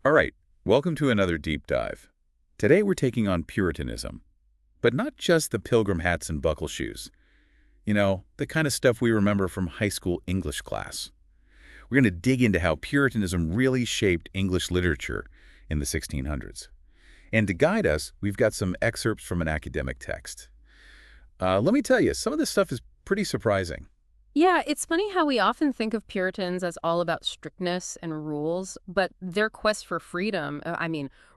All right, welcome to another deep dive. Today we're taking on Puritanism, but not just the pilgrim hats and buckle shoes. The kind of stuff we remember from high school English class. We're going to dig into how Puritanism really shaped English literature in the 1600s. And to guide us, we've got some excerpts from an academic text. Let me tell you, some of this stuff is pretty surprising. Yeah, it's funny how we often think of Puritans as all about strictness and rules, but their quest for freedom,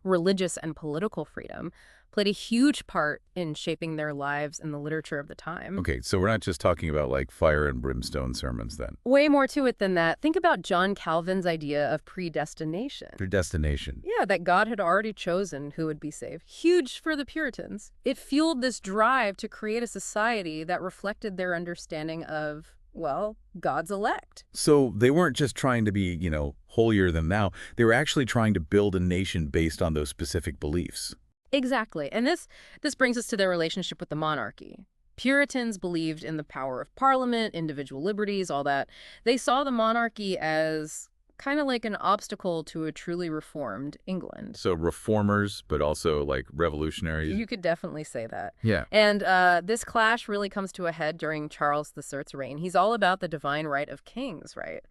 religious and political freedom, played a huge part in shaping their lives and the literature of the time. Okay, so we're not just talking about like fire and brimstone sermons then. Way more to it than that. Think about John Calvin's idea of predestination. Predestination. Yeah, that God had already chosen who would be saved. Huge for the Puritans. It fueled this drive to create a society that reflected their understanding of, well, God's elect. So they weren't just trying to be, holier than thou. They were actually trying to build a nation based on those specific beliefs. Exactly. And this brings us to their relationship with the monarchy. Puritans believed in the power of parliament, individual liberties, all that. They saw the monarchy as kind of like an obstacle to a truly reformed England. So reformers, but also like revolutionaries. You could definitely say that. Yeah. And this clash really comes to a head during Charles III's reign. He's all about the divine right of kings, right?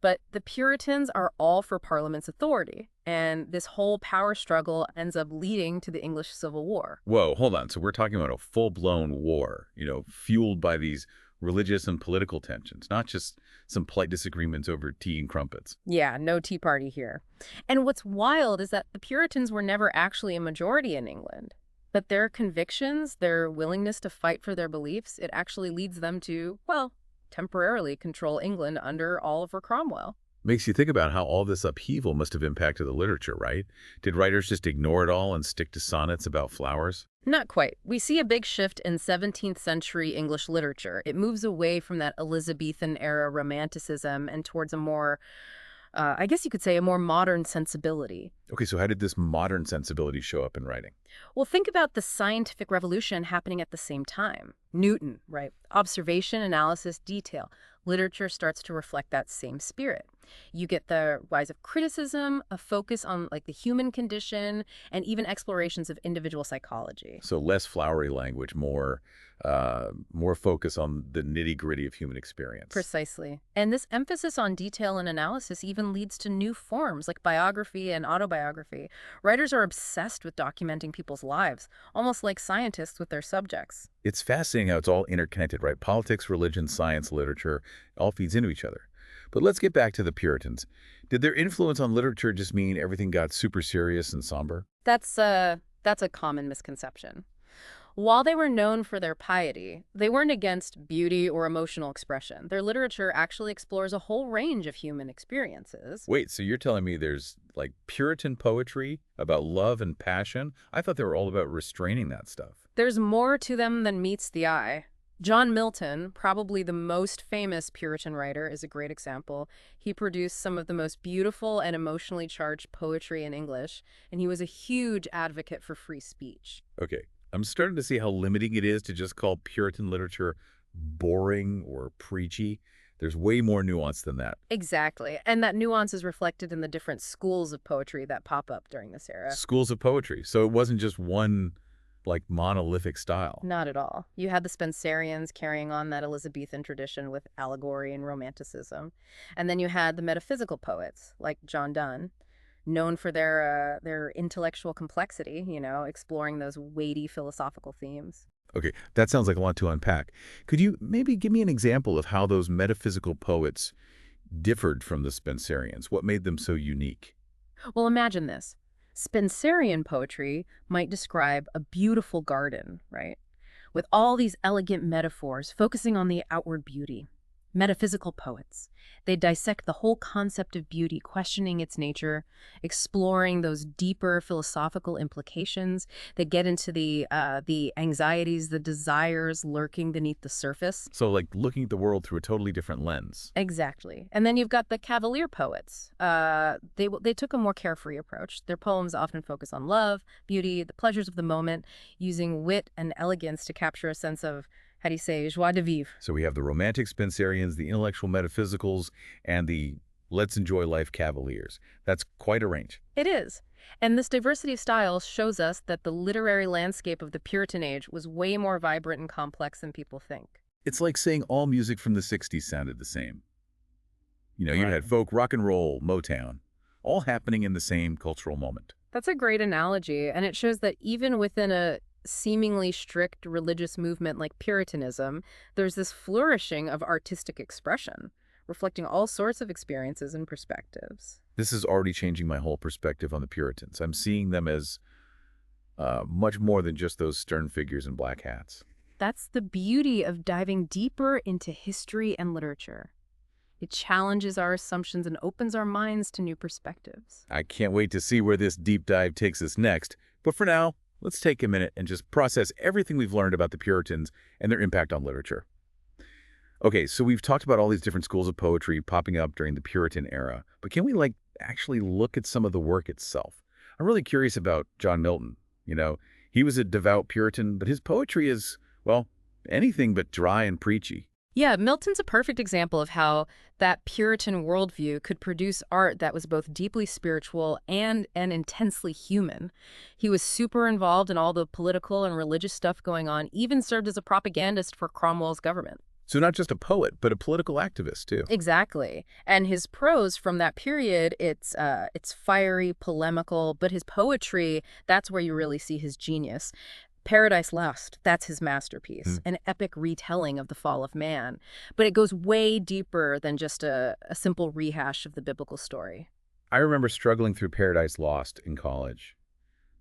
But the Puritans are all for Parliament's authority, and this whole power struggle ends up leading to the English Civil War. Whoa, hold on. So we're talking about a full-blown war, fueled by these religious and political tensions, not just some polite disagreements over tea and crumpets. Yeah, no Tea Party here. And what's wild is that the Puritans were never actually a majority in England. But their convictions, their willingness to fight for their beliefs, it actually leads them to, well, temporarily control England under Oliver Cromwell. Makes you think about how all this upheaval must have impacted the literature, right? Did writers just ignore it all and stick to sonnets about flowers? Not quite. We see a big shift in 17th century English literature. It moves away from that Elizabethan era romanticism and towards a more, I guess you could say, a more modern sensibility. Okay, so how did this modern sensibility show up in writing? Well, think about the scientific revolution happening at the same time. Newton, right? Observation, analysis, detail. Literature starts to reflect that same spirit. You get the rise of criticism, a focus on like the human condition, and even explorations of individual psychology. So less flowery language, more focus on the nitty-gritty of human experience. Precisely. And this emphasis on detail and analysis even leads to new forms like biography and autobiography. Writers are obsessed with documenting people's lives, almost like scientists with their subjects. It's fascinating how it's all interconnected, right? Politics, religion, science, literature, it all feeds into each other. But let's get back to the Puritans. Did their influence on literature just mean everything got super serious and somber? That's a common misconception. While they were known for their piety, they weren't against beauty or emotional expression. Their literature actually explores a whole range of human experiences. Wait, so you're telling me there's like Puritan poetry about love and passion? I thought they were all about restraining that stuff. There's more to them than meets the eye. John Milton, probably the most famous Puritan writer, is a great example. He produced some of the most beautiful and emotionally charged poetry in English, and he was a huge advocate for free speech. Okay, I'm starting to see how limiting it is to just call Puritan literature boring or preachy. There's way more nuance than that. Exactly. And that nuance is reflected in the different schools of poetry that pop up during this era. Schools of poetry. So it wasn't just one, like, monolithic style. Not at all. You had the Spenserians carrying on that Elizabethan tradition with allegory and romanticism. And then you had the metaphysical poets, like John Donne, known for their intellectual complexity, exploring those weighty philosophical themes. Okay, that sounds like a lot to unpack. Could you maybe give me an example of how those metaphysical poets differed from the Spenserians? What made them so unique? Well, imagine this. Spenserian poetry might describe a beautiful garden, right? With all these elegant metaphors focusing on the outward beauty. Metaphysical poets. They dissect the whole concept of beauty, questioning its nature, exploring those deeper philosophical implications that get into the anxieties, the desires lurking beneath the surface. So, like, looking at the world through a totally different lens. Exactly. And then you've got the Cavalier poets. They took a more carefree approach. Their poems often focus on love, beauty, the pleasures of the moment, using wit and elegance to capture a sense of, how do you say, joie de vivre. So we have the romantic Spenserians, the intellectual metaphysicals, and the let's enjoy life Cavaliers. That's quite a range. It is. And this diversity of styles shows us that the literary landscape of the Puritan Age was way more vibrant and complex than people think. It's like saying all music from the 60s sounded the same. You Right. had folk, rock and roll, Motown, all happening in the same cultural moment. That's a great analogy, and it shows that even within a seemingly strict religious movement like Puritanism, there's this flourishing of artistic expression, reflecting all sorts of experiences and perspectives. This is already changing my whole perspective on the Puritans. I'm seeing them as much more than just those stern figures in black hats. That's the beauty of diving deeper into history and literature. It challenges our assumptions and opens our minds to new perspectives. I can't wait to see where this deep dive takes us next. But for now, let's take a minute and just process everything we've learned about the Puritans and their impact on literature. Okay, so we've talked about all these different schools of poetry popping up during the Puritan era, but can we actually look at some of the work itself? I'm really curious about John Milton. He was a devout Puritan, but his poetry is, well, anything but dry and preachy. Yeah, Milton's a perfect example of how that Puritan worldview could produce art that was both deeply spiritual and intensely human. He was super involved in all the political and religious stuff going on, even served as a propagandist for Cromwell's government. So not just a poet, but a political activist, too. Exactly. And his prose from that period, it's fiery, polemical, but his poetry, that's where you really see his genius. Paradise Lost, that's his masterpiece, an epic retelling of the fall of man. But it goes way deeper than just a simple rehash of the biblical story. I remember struggling through Paradise Lost in college,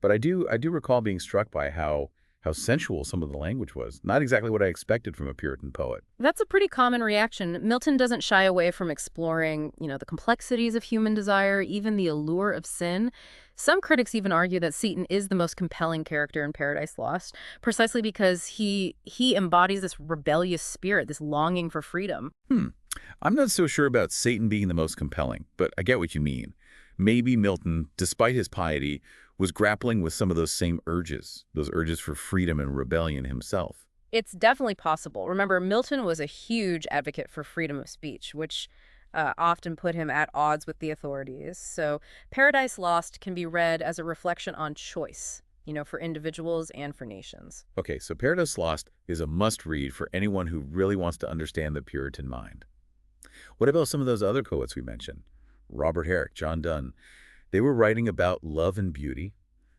but I do recall being struck by how sensual some of the language was. Not exactly what I expected from a Puritan poet. That's a pretty common reaction. Milton doesn't shy away from exploring, the complexities of human desire, even the allure of sin. Some critics even argue that Seton is the most compelling character in Paradise Lost, precisely because he embodies this rebellious spirit, this longing for freedom. I'm not so sure about Satan being the most compelling, but I get what you mean. Maybe Milton, despite his piety, was grappling with some of those same urges, those urges for freedom and rebellion himself. It's definitely possible. Remember, Milton was a huge advocate for freedom of speech, which often put him at odds with the authorities. So Paradise Lost can be read as a reflection on choice, for individuals and for nations. Okay, so Paradise Lost is a must-read for anyone who really wants to understand the Puritan mind. What about some of those other poets we mentioned? Robert Herrick, John Donne. They were writing about love and beauty.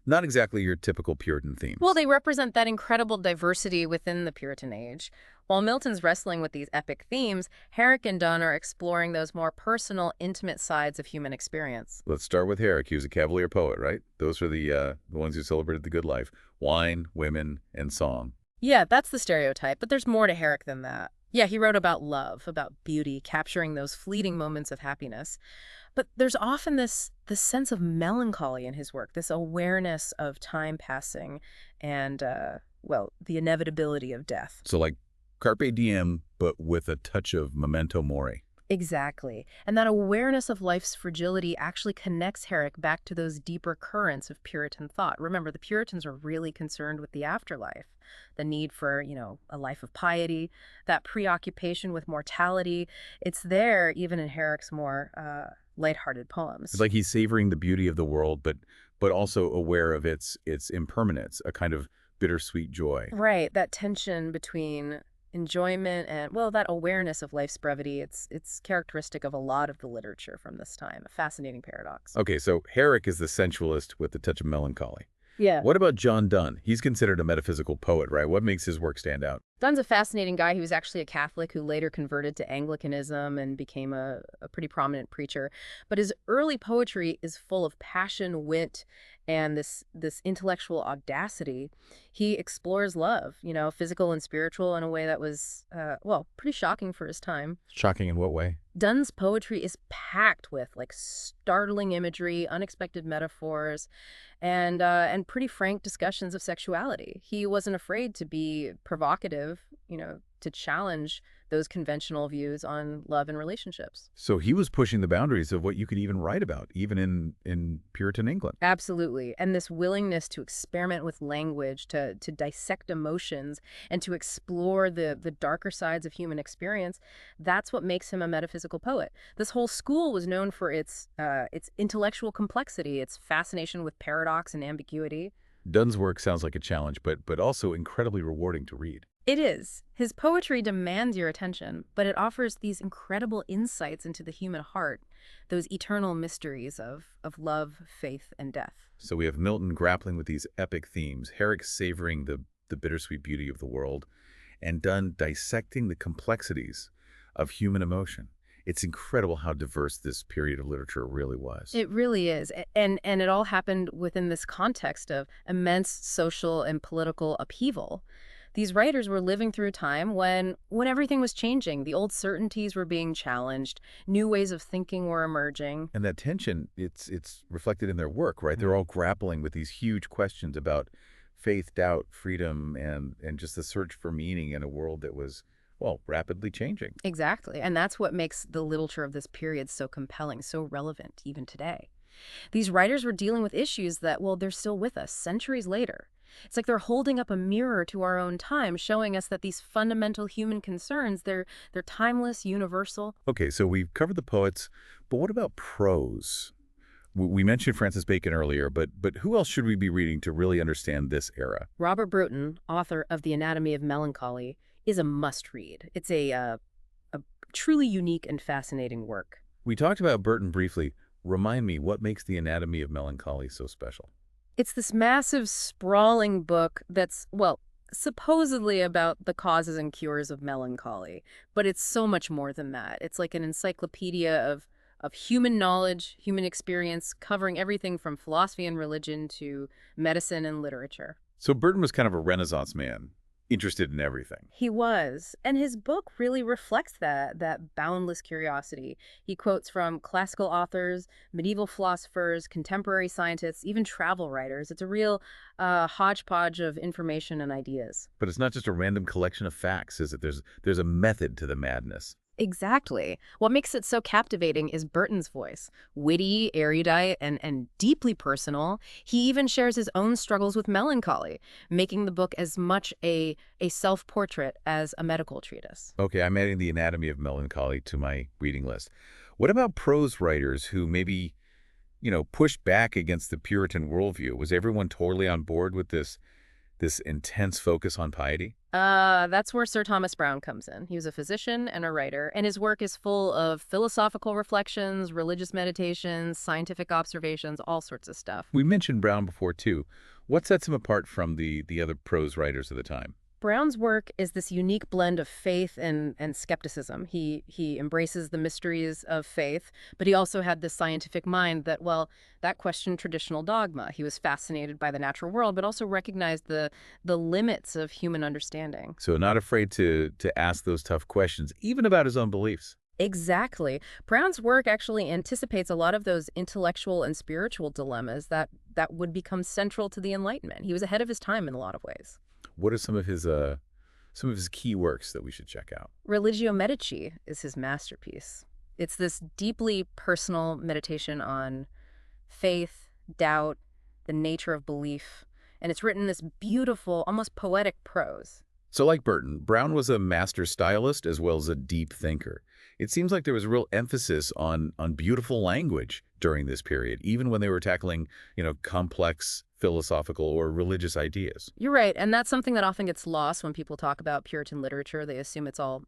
Not exactly your typical Puritan themes. Well, they represent that incredible diversity within the Puritan Age. While Milton's wrestling with these epic themes, Herrick and Donne are exploring those more personal, intimate sides of human experience. Let's start with Herrick. He was a Cavalier poet, right? Those are the ones who celebrated the good life. Wine, women, and song. Yeah, that's the stereotype, but there's more to Herrick than that. Yeah, he wrote about love, about beauty, capturing those fleeting moments of happiness. But there's often this sense of melancholy in his work, this awareness of time passing and, the inevitability of death. So like Carpe Diem, but with a touch of memento mori. Exactly. And that awareness of life's fragility actually connects Herrick back to those deeper currents of Puritan thought. Remember, the Puritans are really concerned with the afterlife, the need for, a life of piety, that preoccupation with mortality. It's there even in Herrick's more lighthearted poems. It's like he's savoring the beauty of the world, but also aware of its impermanence, a kind of bittersweet joy. Right, that tension between enjoyment and, that awareness of life's brevity. It's characteristic of a lot of the literature from this time, a fascinating paradox. Okay, so Herrick is the sensualist with a touch of melancholy. Yeah. What about John Donne? He's considered a metaphysical poet, right? What makes his work stand out? Donne's a fascinating guy. He was actually a Catholic who later converted to Anglicanism and became a pretty prominent preacher. But his early poetry is full of passion, wit, and this intellectual audacity. He explores love, physical and spiritual, in a way that was, pretty shocking for his time. Shocking in what way? Donne's poetry is packed with startling imagery, unexpected metaphors, and pretty frank discussions of sexuality. He wasn't afraid to be provocative, to challenge those conventional views on love and relationships. So he was pushing the boundaries of what you could even write about, even in Puritan England. Absolutely. And this willingness to experiment with language, to dissect emotions, and to explore the darker sides of human experience, that's what makes him a metaphysical poet. This whole school was known for its intellectual complexity, its fascination with paradox and ambiguity. Donne's work sounds like a challenge, but also incredibly rewarding to read. It is. His poetry demands your attention, but it offers these incredible insights into the human heart, those eternal mysteries of love, faith, and death. So we have Milton grappling with these epic themes, Herrick savoring the bittersweet beauty of the world, and Donne dissecting the complexities of human emotion. It's incredible how diverse this period of literature really was. It really is. And it all happened within this context of immense social and political upheaval. These writers were living through a time when everything was changing. The old certainties were being challenged. New ways of thinking were emerging. And that tension, it's reflected in their work, right? They're all grappling with these huge questions about faith, doubt, freedom, and just the search for meaning in a world that was, well, rapidly changing. Exactly. And that's what makes the literature of this period so compelling, so relevant even today. These writers were dealing with issues that, well, they're still with us centuries later. It's like they're holding up a mirror to our own time, showing us that these fundamental human concerns, they're timeless, universal. Okay, so we've covered the poets, but what about prose? We mentioned Francis Bacon earlier, but who else should we be reading to really understand this era? Robert Bruton, author of The Anatomy of Melancholy, is a must-read. It's a truly unique and fascinating work. We talked about Burton briefly. Remind me, what makes The Anatomy of Melancholy so special? It's this massive, sprawling book that's, well, supposedly about the causes and cures of melancholy, but it's so much more than that. It's like an encyclopedia of human knowledge, human experience, covering everything from philosophy and religion to medicine and literature. So Burton was kind of a Renaissance man, interested in everything. He was, and his book really reflects that boundless curiosity. He quotes from classical authors, medieval philosophers, contemporary scientists, even travel writers. It's a real hodgepodge of information and ideas. But it's not just a random collection of facts, is it? There's a method to the madness. Exactly. What makes it so captivating is Burton's voice. Witty, erudite, and deeply personal. He even shares his own struggles with melancholy, making the book as much a self-portrait as a medical treatise. Okay, I'm adding The Anatomy of Melancholy to my reading list. What about prose writers who maybe, pushed back against the Puritan worldview? Was everyone totally on board with this intense focus on piety? That's where Sir Thomas Browne comes in. He was a physician and a writer, and his work is full of philosophical reflections, religious meditations, scientific observations, all sorts of stuff. We mentioned Browne before, too. What sets him apart from the other prose writers of the time? Browne's work is this unique blend of faith and skepticism. He embraces the mysteries of faith, but he also had this scientific mind that, well, that questioned traditional dogma. He was fascinated by the natural world, but also recognized the limits of human understanding. So not afraid to ask those tough questions, even about his own beliefs. Exactly. Browne's work actually anticipates a lot of those intellectual and spiritual dilemmas that would become central to the Enlightenment. He was ahead of his time in a lot of ways. What are some of his key works that we should check out? Religio Medici is his masterpiece. It's this deeply personal meditation on faith, doubt, the nature of belief, and it's written in this beautiful, almost poetic prose. So like Burton, Browne was a master stylist as well as a deep thinker. It seems like there was a real emphasis on beautiful language during this period, even when they were tackling, complex philosophical or religious ideas. You're right, and that's something that often gets lost when people talk about Puritan literature. They assume it's all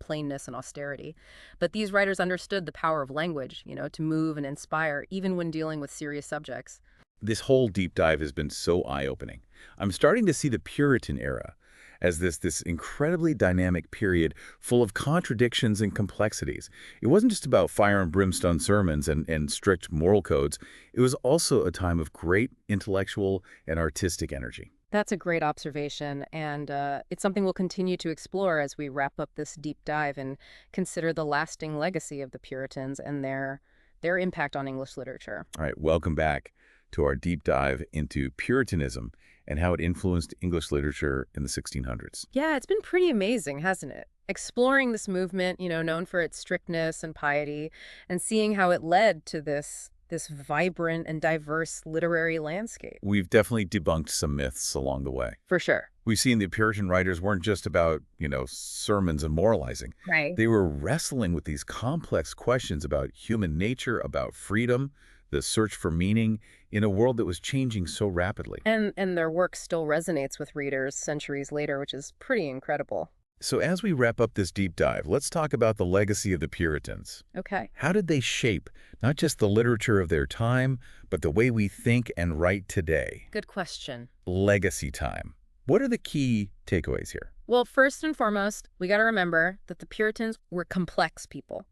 plainness and austerity. But these writers understood the power of language, to move and inspire, even when dealing with serious subjects. This whole deep dive has been so eye-opening. I'm starting to see the Puritan era as this incredibly dynamic period full of contradictions and complexities. It wasn't just about fire and brimstone sermons and strict moral codes. It was also a time of great intellectual and artistic energy. That's a great observation, and it's something we'll continue to explore as we wrap up this deep dive and consider the lasting legacy of the Puritans and their impact on English literature. All right, welcome back. to our deep dive into Puritanism and how it influenced English literature in the 1600s. Yeah, it's been pretty amazing, hasn't it? Exploring this movement, known for its strictness and piety, and seeing how it led to this vibrant and diverse literary landscape. We've definitely debunked some myths along the way. For sure. We've seen the Puritan writers weren't just about, sermons and moralizing. Right. They were wrestling with these complex questions about human nature, about freedom, the search for meaning in a world that was changing so rapidly. And their work still resonates with readers centuries later, which is pretty incredible. So as we wrap up this deep dive, let's talk about the legacy of the Puritans. Okay. How did they shape not just the literature of their time, but the way we think and write today? Good question. Legacy time. What are the key takeaways here? Well, first and foremost, we got to remember that the Puritans were complex people.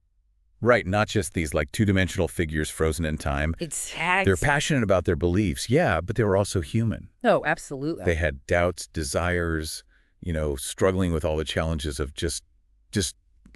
Right, not just these two-dimensional figures frozen in time. Exactly. They're passionate about their beliefs, yeah, but they were also human. Oh, absolutely. They had doubts, desires, struggling with all the challenges of just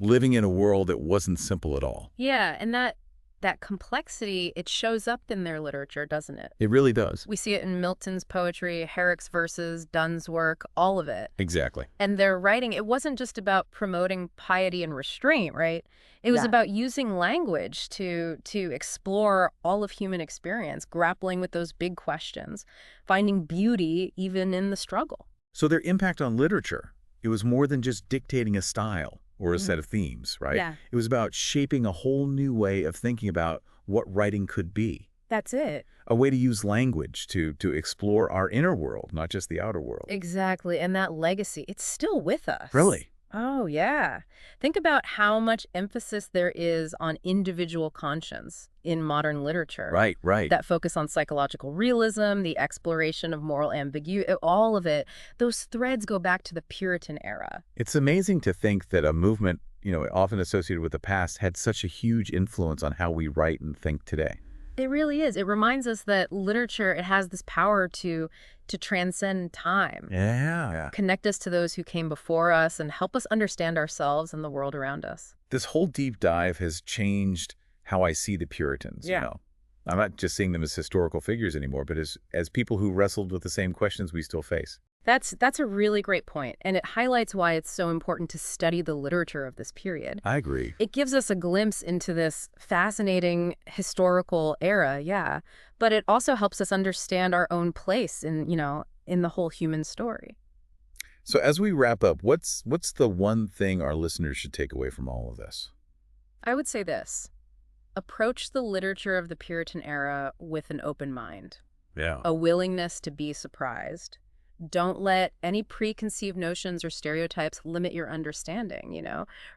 living in a world that wasn't simple at all. Yeah, and that complexity, it shows up in their literature, doesn't it? It really does. We see it in Milton's poetry, Herrick's verses, Donne's work, all of it. Exactly. And their writing, it wasn't just about promoting piety and restraint, right? It was about using language to explore all of human experience, grappling with those big questions, finding beauty even in the struggle. So their impact on literature, it was more than just dictating a style or a set of themes, right? Yeah. It was about shaping a whole new way of thinking about what writing could be. That's it. A way to use language to explore our inner world, not just the outer world. Exactly. And that legacy, it's still with us. Really? Oh, yeah. Think about how much emphasis there is on individual conscience in modern literature. Right. That focus on psychological realism, the exploration of moral ambiguity, all of it, those threads go back to the Puritan era. It's amazing to think that a movement, often associated with the past, had such a huge influence on how we write and think today. It really is. It reminds us that literature, it has this power to transcend time. Yeah. Connect us to those who came before us and help us understand ourselves and the world around us. This whole deep dive has changed how I see the Puritans. Yeah. I'm not just seeing them as historical figures anymore, but as people who wrestled with the same questions we still face. That's a really great point, and it highlights why it's so important to study the literature of this period. I agree. It gives us a glimpse into this fascinating historical era, yeah, but it also helps us understand our own place in the whole human story. So as we wrap up, what's the one thing our listeners should take away from all of this? I would say this. Approach the literature of the Puritan era with an open mind. Yeah. A willingness to be surprised. Don't let any preconceived notions or stereotypes limit your understanding,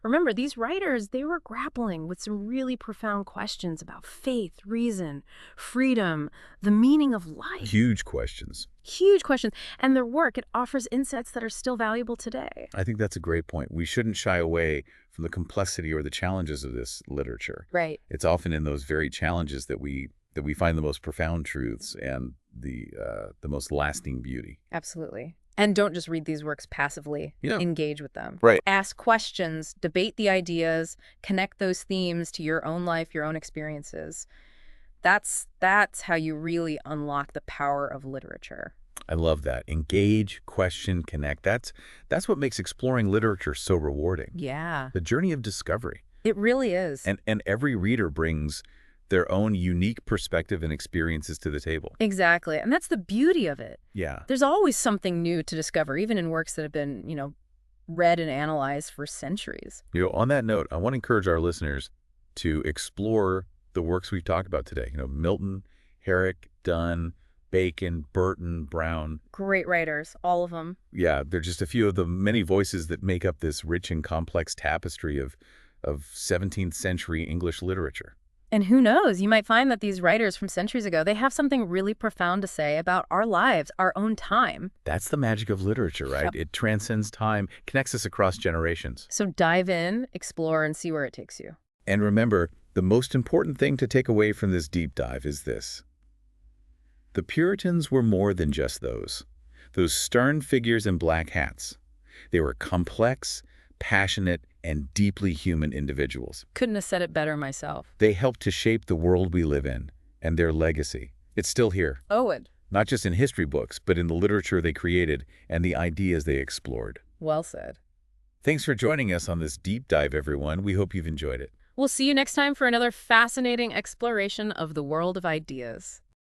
Remember, these writers, they were grappling with some really profound questions about faith, reason, freedom, the meaning of life. Huge questions. Huge questions. And their work, it offers insights that are still valuable today. I think that's a great point. We shouldn't shy away from the complexity or the challenges of this literature. Right. It's often in those very challenges that we find the most profound truths and the most lasting beauty. Absolutely. And don't just read these works passively. Engage with them. Right. Ask questions, debate the ideas, connect those themes to your own life, your own experiences. That's how you really unlock the power of literature. I love that. Engage, question, connect. That's what makes exploring literature so rewarding. Yeah. The journey of discovery. It really is. And every reader brings their own unique perspective and experiences to the table. Exactly. And that's the beauty of it. Yeah. There's always something new to discover, even in works that have been, read and analyzed for centuries. On that note, I want to encourage our listeners to explore the works we've talked about today. Milton, Herrick, Donne, Bacon, Burton, Brown. Great writers, all of them. Yeah, they're just a few of the many voices that make up this rich and complex tapestry of 17th century English literature. And who knows, you might find that these writers from centuries ago, they have something really profound to say about our lives, our own time. That's the magic of literature, right? Yep. It transcends time, connects us across generations. So dive in, explore, and see where it takes you. And remember, the most important thing to take away from this deep dive is this. The Puritans were more than just those stern figures in black hats. They were complex, passionate, and deeply human individuals. Couldn't have said it better myself. They helped to shape the world we live in, and their legacy, It's still here, Owen. not just in history books, but in the literature they created and the ideas they explored. Well said. Thanks for joining us on this deep dive, everyone. We hope you've enjoyed it. We'll see you next time for another fascinating exploration of the world of ideas.